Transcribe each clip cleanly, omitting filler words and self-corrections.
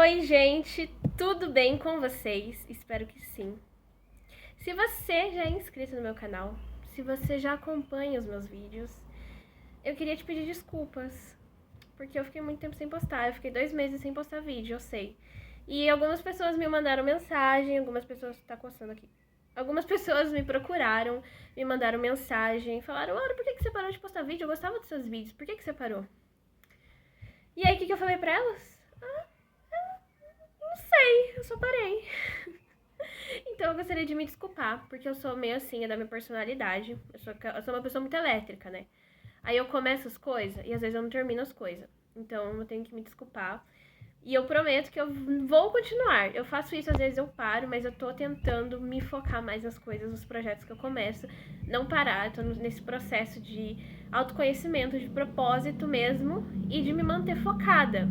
Oi, gente, tudo bem com vocês? Espero que sim. Se você já é inscrito no meu canal, se você já acompanha os meus vídeos, eu queria te pedir desculpas, porque eu fiquei muito tempo sem postar, eu fiquei 2 meses sem postar vídeo, eu sei. E algumas pessoas me mandaram mensagem, algumas pessoas, tá coçando aqui. Algumas pessoas me procuraram, me mandaram mensagem, falaram, Laura, por que você parou de postar vídeo? Eu gostava dos seus vídeos, por que você parou? E aí, o que eu falei pra elas? Não sei, eu só parei. Então eu gostaria de me desculpar, porque eu sou meio assim, é da minha personalidade. Eu sou uma pessoa muito elétrica, né? Aí eu começo as coisas e às vezes eu não termino as coisas. Então eu tenho que me desculpar. E eu prometo que eu vou continuar. Eu faço isso, às vezes eu paro, mas eu tô tentando me focar mais nas coisas, nos projetos que eu começo. Não parar, eu tô nesse processo de autoconhecimento, de propósito mesmo e de me manter focada.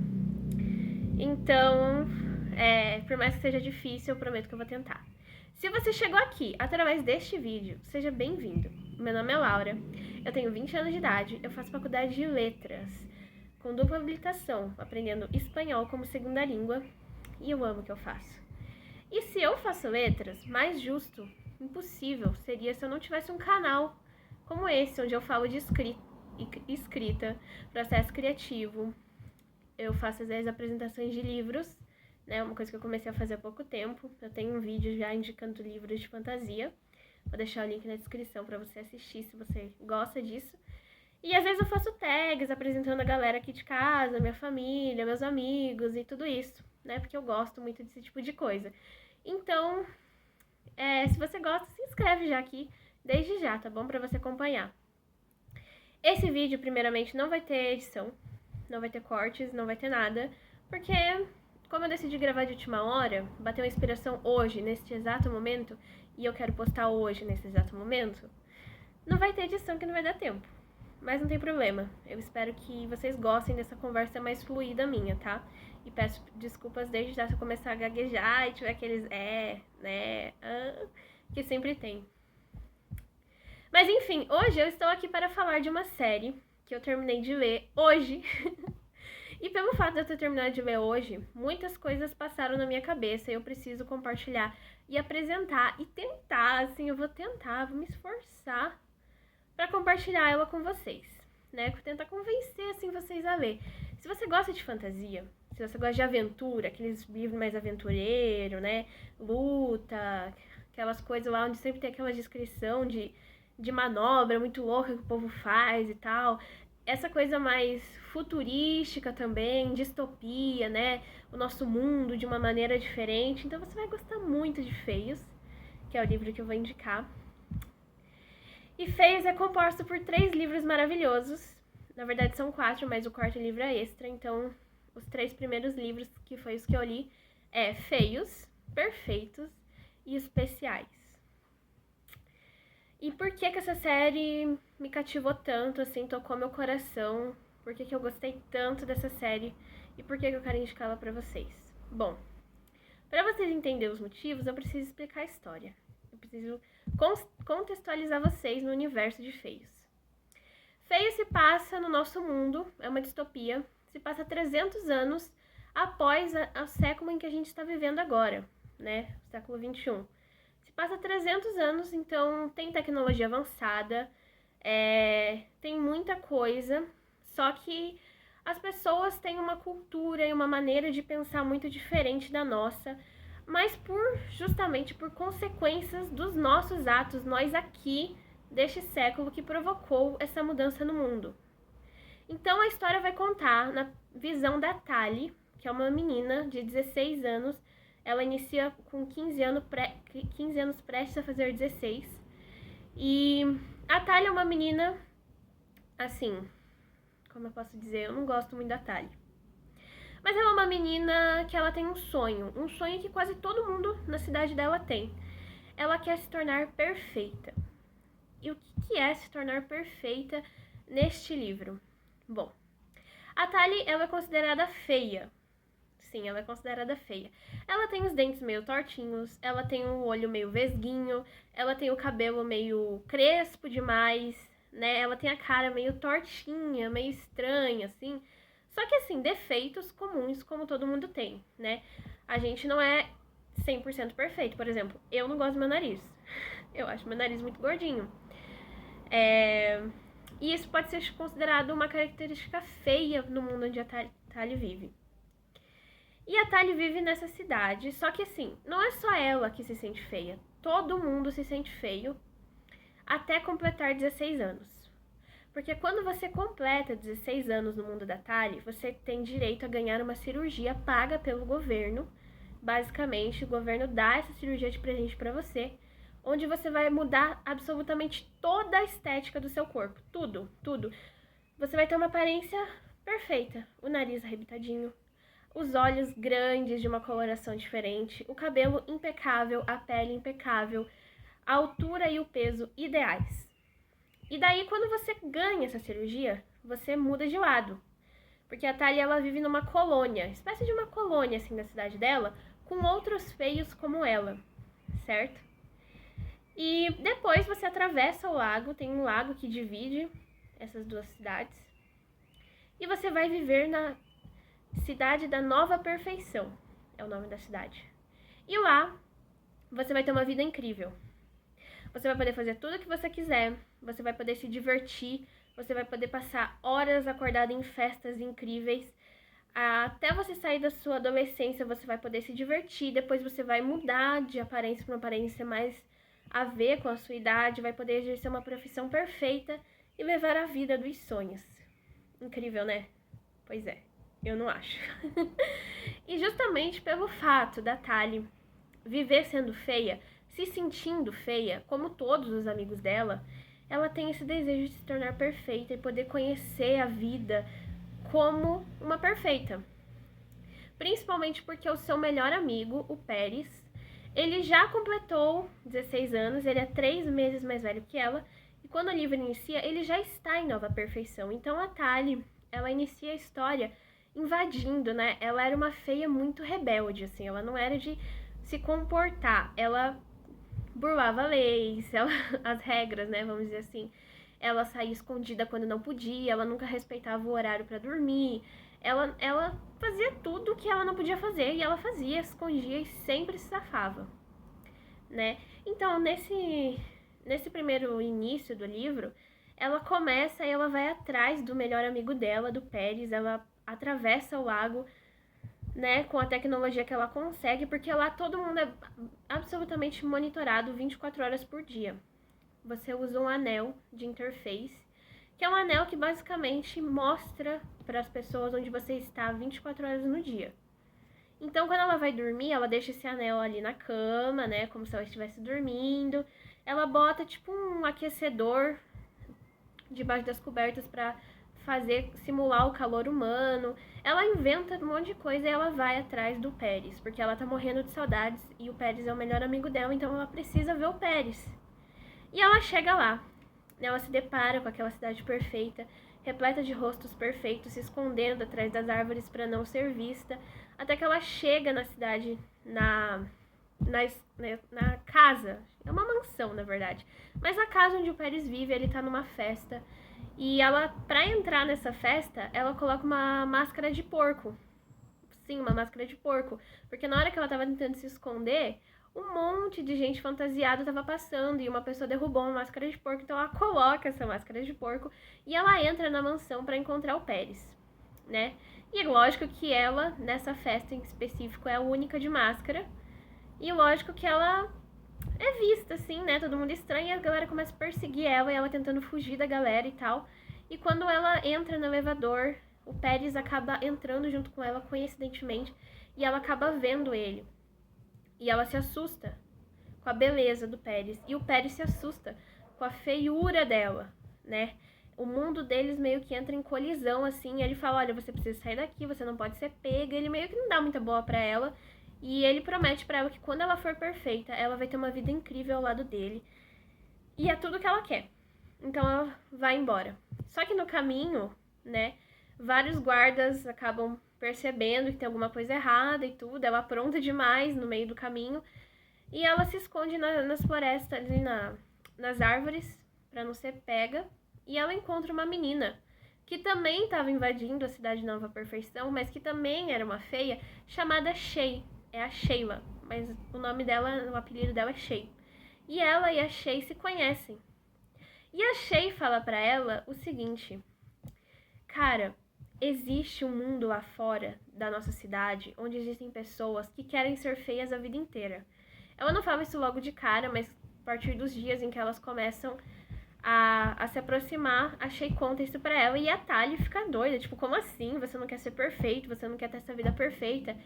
Então, por mais que seja difícil, eu prometo que eu vou tentar. Se você chegou aqui através deste vídeo, seja bem-vindo. Meu nome é Laura, eu tenho 20 anos de idade, eu faço faculdade de letras, com dupla habilitação, aprendendo espanhol como segunda língua, e eu amo o que eu faço. E se eu faço letras, mais justo, impossível, seria se eu não tivesse um canal como esse, onde eu falo de escrita, processo criativo. Eu faço às vezes apresentações de livros, né? Uma coisa que eu comecei a fazer há pouco tempo. Eu tenho um vídeo já indicando livros de fantasia. Vou deixar o link na descrição para você assistir se você gosta disso. E às vezes eu faço tags apresentando a galera aqui de casa, minha família, meus amigos e tudo isso, né? Porque eu gosto muito desse tipo de coisa. Então, se você gosta, se inscreve já aqui, desde já, tá bom? Para você acompanhar. Esse vídeo, primeiramente, não vai ter edição, não vai ter cortes, não vai ter nada, porque como eu decidi gravar de última hora, bateu uma inspiração hoje, neste exato momento, e eu quero postar hoje, nesse exato momento, não vai ter edição que não vai dar tempo. Mas não tem problema, eu espero que vocês gostem dessa conversa mais fluida minha, tá? E peço desculpas desde já se eu começar a gaguejar e tiver aqueles que sempre tem. Mas enfim, hoje eu estou aqui para falar de uma série que eu terminei de ler hoje. E pelo fato de eu ter terminado de ler hoje, muitas coisas passaram na minha cabeça e eu preciso compartilhar e apresentar e tentar, assim, eu vou tentar, vou me esforçar para compartilhar ela com vocês, né? Tentar convencer, assim, vocês a ler. Se você gosta de fantasia, se você gosta de aventura, aqueles livros mais aventureiro, né? Luta, aquelas coisas lá onde sempre tem aquela descrição de manobra muito louca que o povo faz e tal. Essa coisa mais futurística também, distopia, né? O nosso mundo de uma maneira diferente. Então você vai gostar muito de Feios, que é o livro que eu vou indicar. E Feios é composto por 3 livros maravilhosos. Na verdade são 4, mas o quarto livro é extra. Então os 3 primeiros livros, que foi os que eu li, Feios, Perfeitos e Especiais. E por que essa série me cativou tanto, assim, tocou meu coração? Por que eu gostei tanto dessa série? E por que eu quero indicá-la pra vocês? Bom, para vocês entenderem os motivos, eu preciso explicar a história. Eu preciso contextualizar vocês no universo de Feios. Feios se passa no nosso mundo, é uma distopia, se passa 300 anos após o século em que a gente está vivendo agora, né? Século 21. Passa 300 anos, então tem tecnologia avançada, tem muita coisa, só que as pessoas têm uma cultura e uma maneira de pensar muito diferente da nossa, mas justamente por consequências dos nossos atos, nós aqui deste século que provocou essa mudança no mundo. Então a história vai contar na visão da Tali, que é uma menina de 16 anos. Ela inicia com 15 anos prestes a fazer 16. E a Tali é uma menina, assim, como eu posso dizer, eu não gosto muito da Tali. Mas ela é uma menina que ela tem um sonho que quase todo mundo na cidade dela tem. Ela quer se tornar perfeita. E o que é se tornar perfeita neste livro? Bom, a Tali, ela é considerada feia. Sim, ela é considerada feia. Ela tem os dentes meio tortinhos, ela tem um olho meio vesguinho, ela tem o cabelo meio crespo demais, né? Ela tem a cara meio tortinha, meio estranha, assim. Só que assim, defeitos comuns como todo mundo tem, né? A gente não é 100% perfeito. Por exemplo, eu não gosto do meu nariz. Eu acho meu nariz muito gordinho. E isso pode ser considerado uma característica feia no mundo onde a Tali vive. E a Tali vive nessa cidade, só que assim, não é só ela que se sente feia. Todo mundo se sente feio até completar 16 anos. Porque quando você completa 16 anos no mundo da Tali, você tem direito a ganhar uma cirurgia paga pelo governo. Basicamente, o governo dá essa cirurgia de presente pra você, onde você vai mudar absolutamente toda a estética do seu corpo. Tudo, tudo. Você vai ter uma aparência perfeita. O nariz arrebitadinho, os olhos grandes de uma coloração diferente, o cabelo impecável, a pele impecável, a altura e o peso ideais. E daí, quando você ganha essa cirurgia, você muda de lado. Porque a Thalia, ela vive numa colônia, espécie de uma colônia, assim, da cidade dela, com outros feios como ela, certo? E depois você atravessa o lago, tem um lago que divide essas duas cidades. E você vai viver na Cidade da Nova Perfeição, é o nome da cidade. E lá, você vai ter uma vida incrível. Você vai poder fazer tudo o que você quiser, você vai poder se divertir, você vai poder passar horas acordada em festas incríveis. Até você sair da sua adolescência, você vai poder se divertir, depois você vai mudar de aparência para uma aparência mais a ver com a sua idade, vai poder exercer uma profissão perfeita e levar a vida dos sonhos. Incrível, né? Pois é, eu não acho. E justamente pelo fato da Tali viver sendo feia, se sentindo feia, como todos os amigos dela, ela tem esse desejo de se tornar perfeita e poder conhecer a vida como uma perfeita. Principalmente porque o seu melhor amigo, o Pérez, ele já completou 16 anos, ele é 3 meses mais velho que ela, e quando o livro inicia, ele já está em nova perfeição. Então a Tali, ela inicia a história invadindo, né? Ela era uma feia muito rebelde, assim, ela não era de se comportar, ela burlava leis, as regras, né, vamos dizer assim. Ela saía escondida quando não podia, ela nunca respeitava o horário para dormir. Ela fazia tudo que ela não podia fazer e ela fazia, escondia e sempre se safava, né? Então, nesse primeiro início do livro, ela começa e ela vai atrás do melhor amigo dela, do Pérez, ela atravessa o lago, né, com a tecnologia que ela consegue, porque lá todo mundo é absolutamente monitorado 24 horas por dia. Você usa um anel de interface, que é um anel que basicamente mostra para as pessoas onde você está 24 horas no dia. Então, quando ela vai dormir, ela deixa esse anel ali na cama, né, como se ela estivesse dormindo. Ela bota tipo um aquecedor debaixo das cobertas para simular o calor humano. Ela inventa um monte de coisa e ela vai atrás do Pérez, porque ela tá morrendo de saudades e o Pérez é o melhor amigo dela, então ela precisa ver o Pérez. E ela chega lá, ela se depara com aquela cidade perfeita, repleta de rostos perfeitos, se escondendo atrás das árvores para não ser vista, até que ela chega na cidade, na casa, é uma mansão na verdade, mas na casa onde o Pérez vive, ele tá numa festa. E ela, pra entrar nessa festa, ela coloca uma máscara de porco. Sim, uma máscara de porco. Porque na hora que ela tava tentando se esconder, um monte de gente fantasiada tava passando e uma pessoa derrubou uma máscara de porco. Então ela coloca essa máscara de porco e ela entra na mansão pra encontrar o Pérez, né? E lógico que ela, nessa festa em específico, é a única de máscara. E lógico que ela é vista, assim, né? Todo mundo estranha e a galera começa a perseguir ela e ela tentando fugir da galera e tal. E quando ela entra no elevador, o Pérez acaba entrando junto com ela, coincidentemente, e ela acaba vendo ele. E ela se assusta com a beleza do Pérez. E o Pérez se assusta com a feiura dela, né? O mundo deles meio que entra em colisão, assim. E ele fala, olha, você precisa sair daqui, você não pode ser pega. Ele meio que não dá muita bola pra ela. E ele promete pra ela que quando ela for perfeita, ela vai ter uma vida incrível ao lado dele. E é tudo que ela quer. Então ela vai embora. Só que no caminho, né, vários guardas acabam percebendo que tem alguma coisa errada e tudo. Ela apronta demais no meio do caminho. E ela se esconde nas florestas, ali nas árvores, pra não ser pega. E ela encontra uma menina que também estava invadindo a Cidade Nova Perfeição, mas que também era uma feia, chamada Shay. É a Sheila, mas o nome dela, o apelido dela é Shay. E ela e a Shay se conhecem. E a Shay fala pra ela o seguinte: cara, existe um mundo lá fora da nossa cidade onde existem pessoas que querem ser feias a vida inteira. Ela não fala isso logo de cara, mas a partir dos dias em que elas começam a se aproximar, a Shay conta isso pra ela e a Tali fica doida. Tipo, como assim? Você não quer ser perfeito, você não quer ter essa vida perfeita.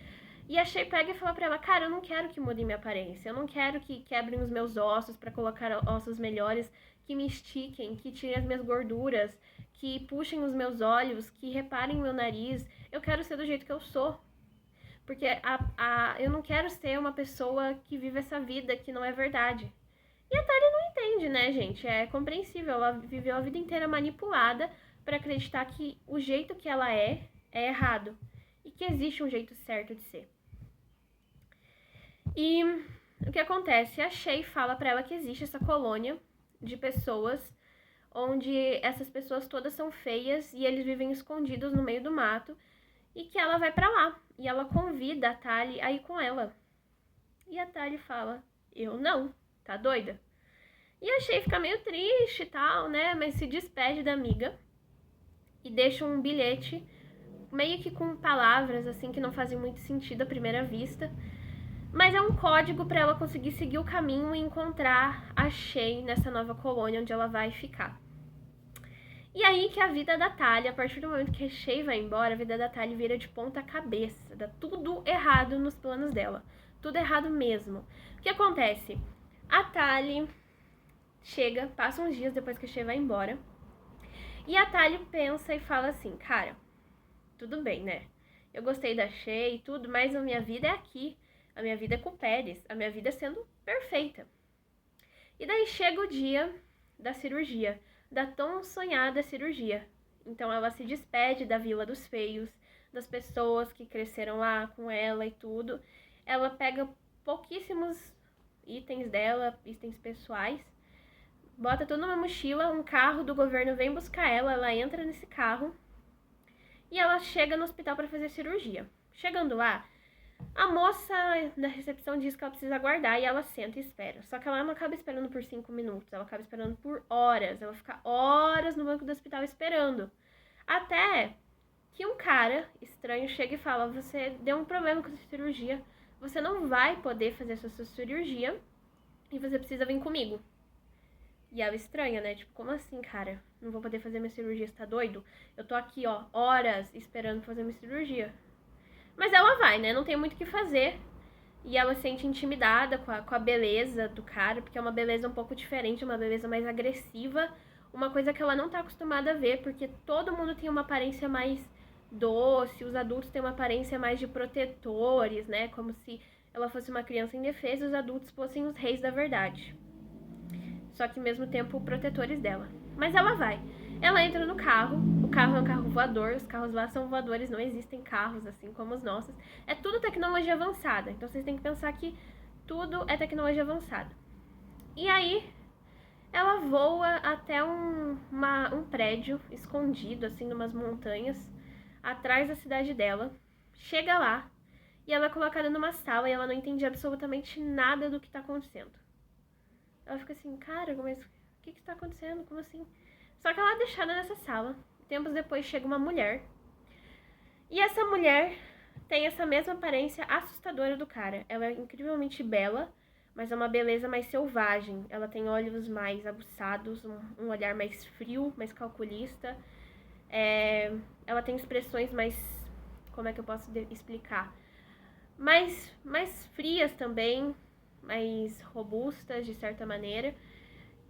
E a Shay pega e fala pra ela: cara, eu não quero que mudem minha aparência, eu não quero que quebrem os meus ossos pra colocar ossos melhores, que me estiquem, que tirem as minhas gorduras, que puxem os meus olhos, que reparem meu nariz. Eu quero ser do jeito que eu sou. Porque eu não quero ser uma pessoa que vive essa vida que não é verdade. E a Tali não entende, né, gente? É compreensível. Ela viveu a vida inteira manipulada pra acreditar que o jeito que ela é errado. E que existe um jeito certo de ser. E o que acontece? A Shay fala pra ela que existe essa colônia de pessoas onde essas pessoas todas são feias e eles vivem escondidos no meio do mato e que ela vai pra lá. E ela convida a Tali a ir com ela. E a Tali fala: eu não, tá doida? E a Shay fica meio triste e tal, né? Mas se despede da amiga e deixa um bilhete meio que com palavras assim que não fazem muito sentido à primeira vista. Mas é um código para ela conseguir seguir o caminho e encontrar a Shay nessa nova colônia onde ela vai ficar. E aí que a vida da Tali, a partir do momento que a Shay vai embora, a vida da Tali vira de ponta cabeça. Dá tudo errado nos planos dela. Tudo errado mesmo. O que acontece? A Tali chega, passa uns dias depois que a Shay vai embora. E a Tali pensa e fala assim: cara, tudo bem, né? Eu gostei da Shay e tudo, mas a minha vida é aqui. A minha vida é com o Pérez. A minha vida é sendo perfeita. E daí chega o dia da cirurgia. Da tão sonhada cirurgia. Então ela se despede da Vila dos Feios, das pessoas que cresceram lá com ela e tudo. Ela pega pouquíssimos itens dela, itens pessoais, bota tudo numa mochila, um carro do governo vem buscar ela, ela entra nesse carro e ela chega no hospital para fazer cirurgia. Chegando lá, a moça da recepção diz que ela precisa aguardar e ela senta e espera. Só que ela não acaba esperando por 5 minutos, ela acaba esperando por horas. Ela fica horas no banco do hospital esperando. Até que um cara estranho chega e fala: você deu um problema com a sua cirurgia, você não vai poder fazer essa sua cirurgia e você precisa vir comigo. E ela estranha, né? Tipo, como assim, cara? Não vou poder fazer minha cirurgia, você tá doido? Eu tô aqui, ó, horas esperando fazer minha cirurgia. Mas ela vai, né? Não tem muito o que fazer. E ela se sente intimidada com a beleza do cara, porque é uma beleza um pouco diferente, uma beleza mais agressiva. Uma coisa que ela não tá acostumada a ver, porque todo mundo tem uma aparência mais doce, os adultos têm uma aparência mais de protetores, né? Como se ela fosse uma criança indefesa e os adultos fossem os reis da verdade. Só que ao mesmo tempo protetores dela. Mas ela vai. Ela entra no carro, o carro é um carro voador, os carros lá são voadores, não existem carros assim como os nossos. É tudo tecnologia avançada, então vocês têm que pensar que tudo é tecnologia avançada. E aí, ela voa até um prédio escondido, assim, numas montanhas, atrás da cidade dela. Chega lá, e ela é colocada numa sala e ela não entende absolutamente nada do que tá acontecendo. Ela fica assim: cara, mas o que está acontecendo? Como assim? Só que ela é deixada nessa sala. Tempos depois chega uma mulher. E essa mulher tem essa mesma aparência assustadora do cara. Ela é incrivelmente bela, mas é uma beleza mais selvagem. Ela tem olhos mais aguçados, um olhar mais frio, mais calculista. Ela tem expressões mais... como é que eu posso explicar? Mais frias também, mais robustas, de certa maneira.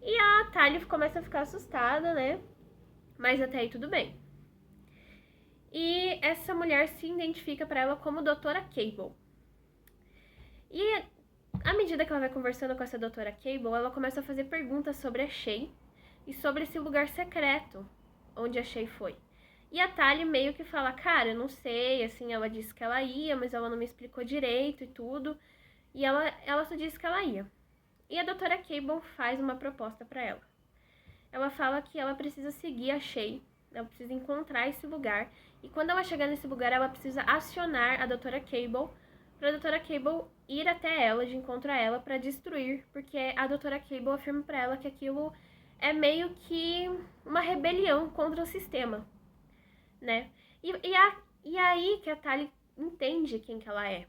E a Tali começa a ficar assustada, né? Mas até aí tudo bem. E essa mulher se identifica para ela como Doutora Cable. E à medida que ela vai conversando com essa Doutora Cable, ela começa a fazer perguntas sobre a Shay e sobre esse lugar secreto onde a Shay foi. E a Tali meio que fala: cara, eu não sei, assim, ela disse que ela ia, mas ela não me explicou direito e tudo. E ela só disse que ela ia. E a Doutora Cable faz uma proposta para ela. Ela fala que ela precisa seguir a Shay Ela precisa encontrar esse lugar. E quando ela chegar nesse lugar, ela precisa acionar a Doutora Cable para a Doutora Cable ir até ela, de encontro a ela, para destruir. Porque a Doutora Cable afirma para ela que aquilo é meio que uma rebelião contra o sistema, né? E aí que a Tali entende quem que ela é,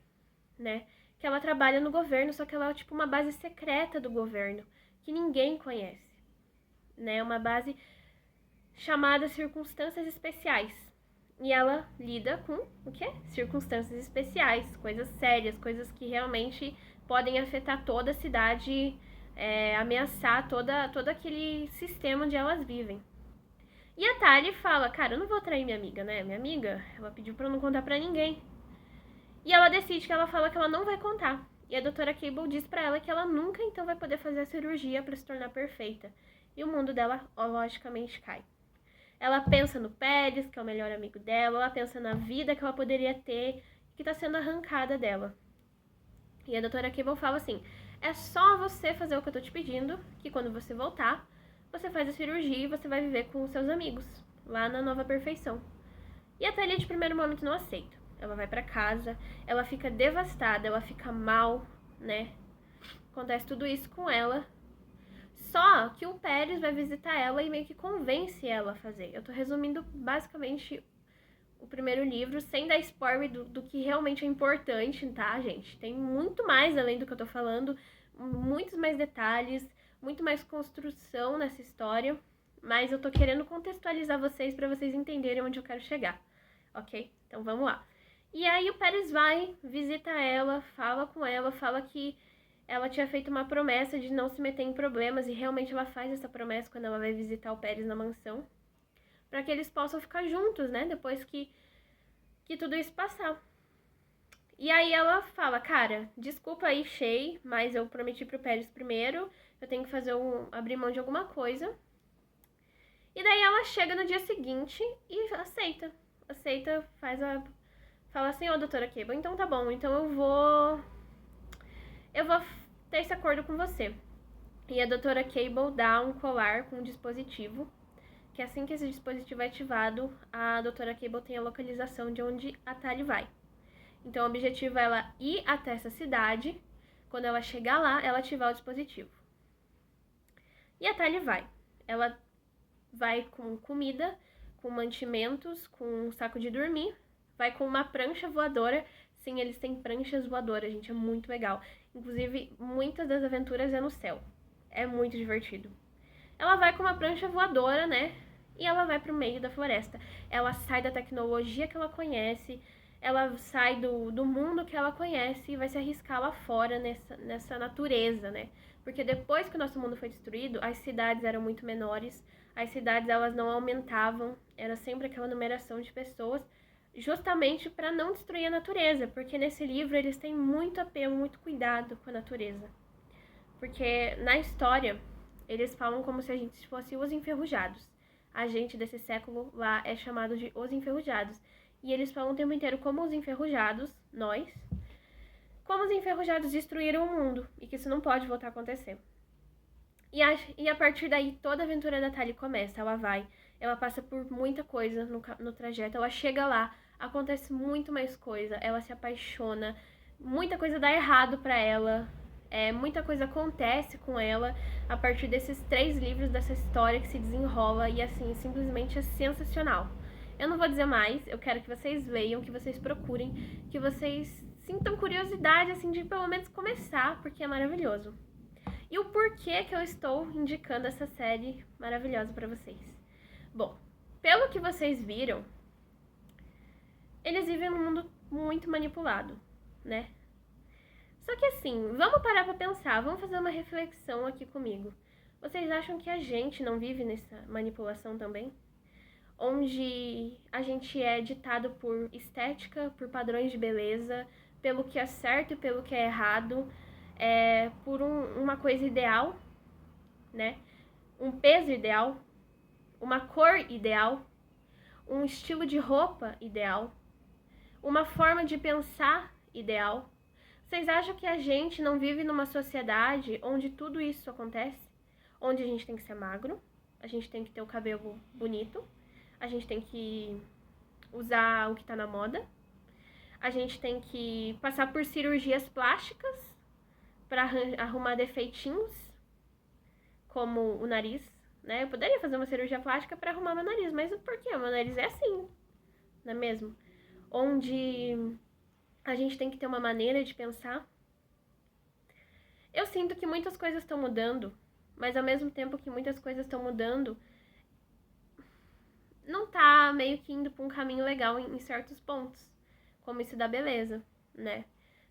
né? Que ela trabalha no governo, só que ela é tipo uma base secreta do governo, que ninguém conhece, né? Uma base chamada Circunstâncias Especiais. E ela lida com o quê? Circunstâncias especiais, coisas sérias, coisas que realmente podem afetar toda a cidade, ameaçar todo aquele sistema onde elas vivem. E a Tali fala, cara, eu não vou trair minha amiga, né? Minha amiga, ela pediu pra eu não contar pra ninguém. E ela decide que ela fala que ela não vai contar. E a doutora Cable diz pra ela que ela nunca então vai poder fazer a cirurgia pra se tornar perfeita. E o mundo dela, logicamente, cai. Ela pensa no Pérez, que é o melhor amigo dela, ela pensa na vida que ela poderia ter, que tá sendo arrancada dela. E a doutora Cable fala assim, é só você fazer o que eu tô te pedindo, que quando você voltar, você faz a cirurgia e você vai viver com os seus amigos, lá na Nova Perfeição. E a Thalia de primeiro momento não aceita. Ela vai pra casa, ela fica devastada, ela fica mal, né? Acontece tudo isso com ela. Só que o Pérez vai visitar ela e meio que convence ela a fazer. Eu tô resumindo basicamente o primeiro livro, sem dar spoiler do que realmente é importante, tá, gente? Tem muito mais além do que eu tô falando, muitos mais detalhes, muito mais construção nessa história, mas eu tô querendo contextualizar vocês para vocês entenderem onde eu quero chegar, ok? Então vamos lá. E aí o Pérez vai, visita ela, fala com ela, fala que ela tinha feito uma promessa de não se meter em problemas, e realmente ela faz essa promessa quando ela vai visitar o Pérez na mansão, para que eles possam ficar juntos, né, depois que tudo isso passar. E aí ela fala, cara, desculpa aí, Shay, mas eu prometi pro Pérez primeiro, eu tenho que abrir mão de alguma coisa. E daí ela chega no dia seguinte e aceita, fala assim, doutora Cable, então tá bom, então eu vou ter esse acordo com você. E a doutora Cable dá um colar com um dispositivo, que assim que esse dispositivo é ativado, a doutora Cable tem a localização de onde a Tali vai. Então o objetivo é ela ir até essa cidade, quando ela chegar lá, ela ativar o dispositivo. E a Tali vai. Ela vai com comida, com mantimentos, com um saco de dormir, vai com uma prancha voadora. Sim, eles têm pranchas voadoras, gente, é muito legal. Inclusive, muitas das aventuras é no céu. É muito divertido. Ela vai com uma prancha voadora, né? E ela vai pro meio da floresta. Ela sai da tecnologia que ela conhece, ela sai do mundo que ela conhece e vai se arriscar lá fora nessa natureza, né? Porque depois que o nosso mundo foi destruído, as cidades eram muito menores, as cidades elas não aumentavam, era sempre aquela numeração de pessoas, justamente para não destruir a natureza, porque nesse livro eles têm muito apelo, muito cuidado com a natureza. Porque na história, eles falam como se a gente fosse os enferrujados. A gente desse século lá é chamado de os enferrujados. E eles falam o tempo inteiro como os enferrujados, nós, como os enferrujados destruíram o mundo e que isso não pode voltar a acontecer. E a partir daí, toda a aventura da Tali começa. Ela passa por muita coisa no trajeto, ela chega lá, acontece muito mais coisa, ela se apaixona, muita coisa dá errado pra ela, muita coisa acontece com ela a partir desses 3 livros, dessa história que se desenrola e assim, simplesmente é sensacional. Eu não vou dizer mais, eu quero que vocês leiam, que vocês procurem, que vocês sintam curiosidade, assim, de pelo menos começar, porque é maravilhoso. E o porquê que eu estou indicando essa série maravilhosa pra vocês? Bom, pelo que vocês viram, eles vivem num mundo muito manipulado, né? Só que assim, vamos parar pra pensar, vamos fazer uma reflexão aqui comigo. Vocês acham que a gente não vive nessa manipulação também? Onde a gente é ditado por estética, por padrões de beleza, pelo que é certo e pelo que é errado, por uma coisa ideal, né? Um peso ideal, uma cor ideal, um estilo de roupa ideal, uma forma de pensar ideal. Vocês acham que a gente não vive numa sociedade onde tudo isso acontece? Onde a gente tem que ser magro, a gente tem que ter o cabelo bonito, a gente tem que usar o que tá na moda, a gente tem que passar por cirurgias plásticas para arrumar defeitinhos, como o nariz, né? Eu poderia fazer uma cirurgia plástica para arrumar meu nariz, mas por quê? O meu nariz é assim, não é mesmo? Onde a gente tem que ter uma maneira de pensar. Eu sinto que muitas coisas estão mudando, mas ao mesmo tempo que muitas coisas estão mudando, não tá meio que indo para um caminho legal em certos pontos, como isso da beleza, né?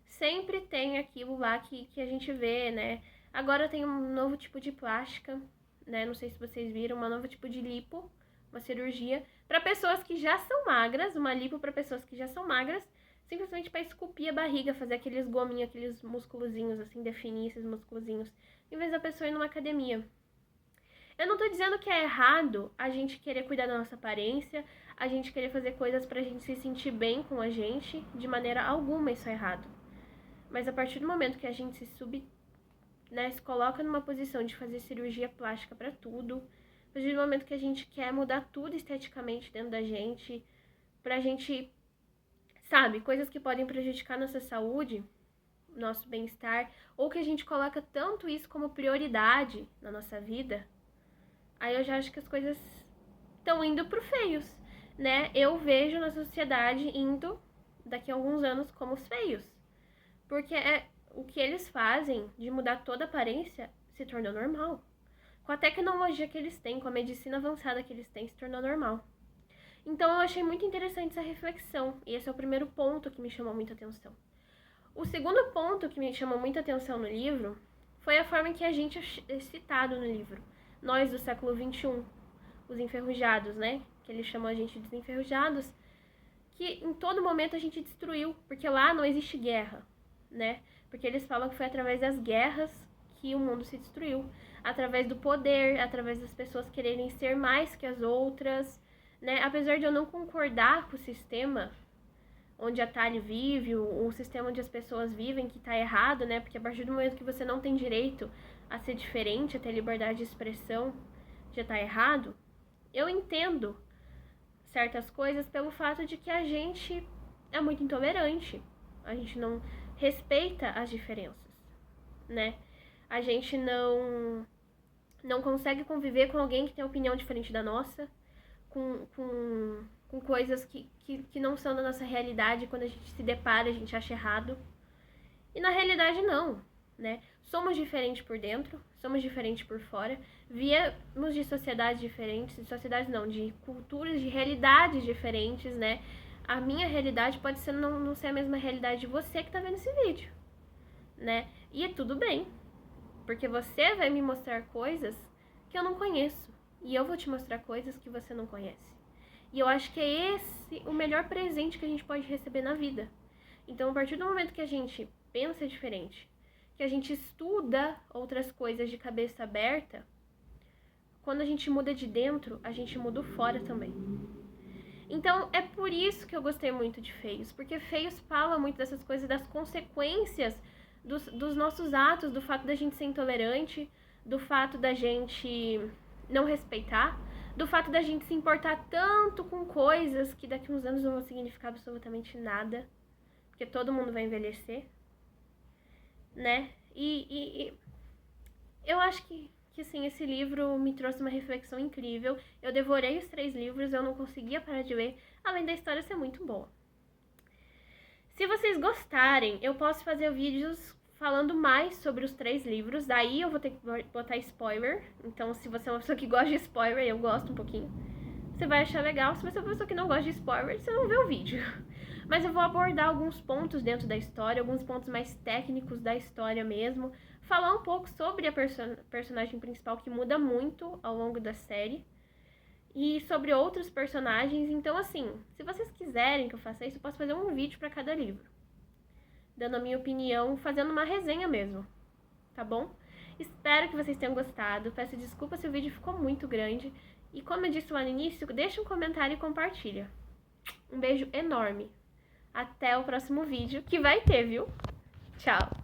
Sempre tem aquilo lá que a gente vê, né? Agora tem um novo tipo de plástica, né? Não sei se vocês viram, um novo tipo de lipo, uma cirurgia para pessoas que já são magras, uma lipo para pessoas que já são magras, simplesmente para esculpir a barriga, fazer aqueles gominhos, aqueles musculozinhos, assim, definir esses musculozinhos, em vez da pessoa ir numa academia. Eu não tô dizendo que é errado a gente querer cuidar da nossa aparência, a gente querer fazer coisas pra gente se sentir bem com a gente, de maneira alguma isso é errado. Mas a partir do momento que a gente se coloca numa posição de fazer cirurgia plástica pra tudo, a partir do momento que a gente quer mudar tudo esteticamente dentro da gente, pra gente, sabe, coisas que podem prejudicar nossa saúde, nosso bem-estar, ou que a gente coloca tanto isso como prioridade na nossa vida, aí eu já acho que as coisas estão indo pro feios, né? Eu vejo na sociedade indo, daqui a alguns anos, como os feios. Porque o que eles fazem de mudar toda a aparência se tornou normal. Com a tecnologia que eles têm, com a medicina avançada que eles têm, se tornou normal. Então eu achei muito interessante essa reflexão. E esse é o primeiro ponto que me chamou muita atenção. O segundo ponto que me chamou muita atenção no livro foi a forma em que a gente é citado no livro. Nós do século XXI, os enferrujados, né? Que eles chamam a gente de enferrujados, que em todo momento a gente destruiu, porque lá não existe guerra, né? Porque eles falam que foi através das guerras que o mundo se destruiu, através do poder, através das pessoas quererem ser mais que as outras, né? Apesar de eu não concordar com o sistema onde a Thalie vive, o sistema onde as pessoas vivem, que tá errado, né? Porque a partir do momento que você não tem direito a ser diferente, a ter liberdade de expressão, já tá errado. Eu entendo certas coisas pelo fato de que a gente é muito intolerante. A gente não respeita as diferenças, né? A gente não consegue conviver com alguém que tem opinião diferente da nossa, com coisas que não são da nossa realidade. Quando a gente se depara, a gente acha errado. E na realidade não, né? Somos diferentes por dentro, somos diferentes por fora, viemos de sociedades diferentes, de culturas, de realidades diferentes, né? A minha realidade pode ser não ser a mesma realidade de você que tá vendo esse vídeo, né? E é tudo bem, porque você vai me mostrar coisas que eu não conheço, e eu vou te mostrar coisas que você não conhece. E eu acho que é esse o melhor presente que a gente pode receber na vida. Então, a partir do momento que a gente pensa diferente, que a gente estuda outras coisas de cabeça aberta, quando a gente muda de dentro, a gente muda o fora também. Então, é por isso que eu gostei muito de Feios, porque Feios fala muito dessas coisas, das consequências dos nossos atos, do fato da gente ser intolerante, do fato da gente não respeitar, do fato da gente se importar tanto com coisas que daqui a uns anos não vão significar absolutamente nada, porque todo mundo vai envelhecer, né? E eu acho que assim, esse livro me trouxe uma reflexão incrível. Eu devorei os 3 livros, eu não conseguia parar de ler, além da história ser muito boa. Se vocês gostarem, eu posso fazer vídeos falando mais sobre os 3 livros, daí eu vou ter que botar spoiler. Então, se você é uma pessoa que gosta de spoiler, eu gosto um pouquinho, você vai achar legal. Se você é uma pessoa que não gosta de spoiler, você não vê o vídeo. Mas eu vou abordar alguns pontos dentro da história, alguns pontos mais técnicos da história mesmo, falar um pouco sobre a personagem principal, que muda muito ao longo da série, e sobre outros personagens. Então, assim, se vocês quiserem que eu faça isso, eu posso fazer um vídeo para cada livro, dando a minha opinião, fazendo uma resenha mesmo, tá bom? Espero que vocês tenham gostado, peço desculpa se o vídeo ficou muito grande, e como eu disse lá no início, deixa um comentário e compartilha. Um beijo enorme! Até o próximo vídeo, que vai ter, viu? Tchau!